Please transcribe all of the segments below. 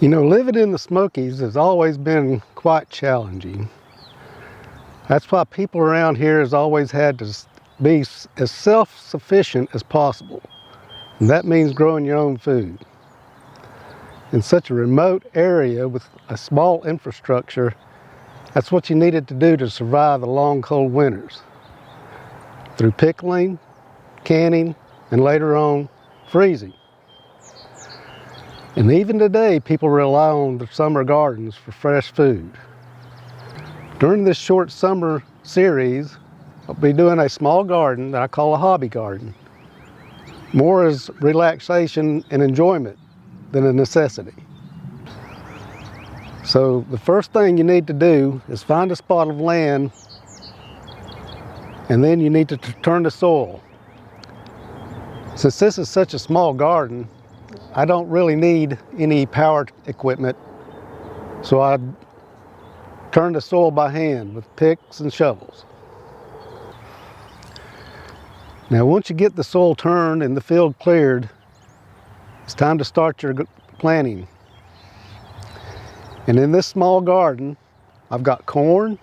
You know, living in the Smokies has always been quite challenging. That's why people around here has always had to be as self-sufficient as possible. And that means growing your own food. In such a remote area with a small infrastructure, that's what you needed to do to survive the long, cold winters. Through pickling, canning, and later on, freezing. And even today, people rely on the summer gardens for fresh food. During this short summer series, I'll be doing a small garden that I call a hobby garden. More as relaxation and enjoyment than a necessity. So the first thing you need to do is find a spot of land, and then you need to turn the soil. Since this is such a small garden, I don't really need any power equipment, so I turn the soil by hand with picks and shovels. Now once you get the soil turned and the field cleared, it's time to start your planting. And in this small garden, I've got corn,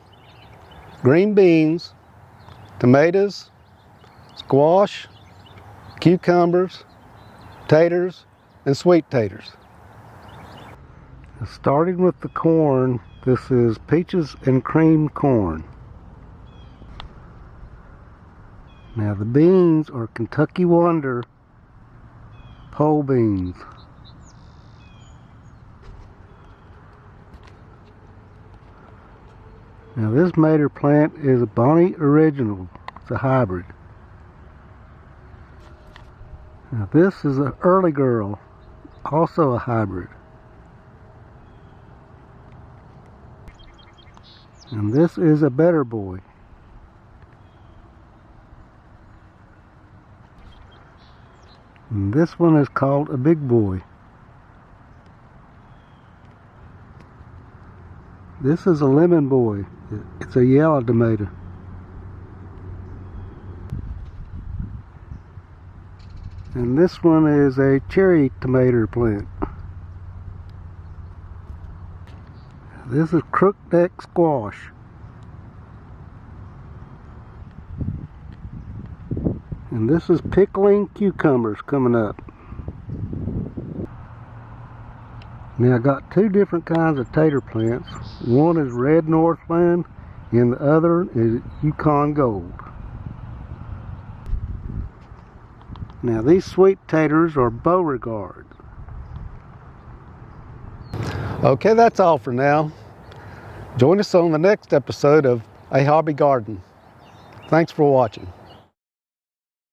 green beans, tomatoes, squash, cucumbers, taters, and sweet taters. Starting with the corn, this is peaches and cream corn. Now the beans are Kentucky Wonder pole beans. Now this Mater plant is a Bonnie Original. It's a hybrid. Now this is an Early Girl, also a hybrid. And this is a Better Boy. And this one is called a Big Boy. This is a Lemon Boy. It's a yellow tomato. And this one is a cherry tomato plant. This is crookneck squash. And this is pickling cucumbers coming up. Now I got two different kinds of tater plants. One is Red Northland and the other is Yukon Gold. Now these sweet taters are Beauregard. Okay, that's all for now. Join us on the next episode of A Hobby Garden. Thanks for watching.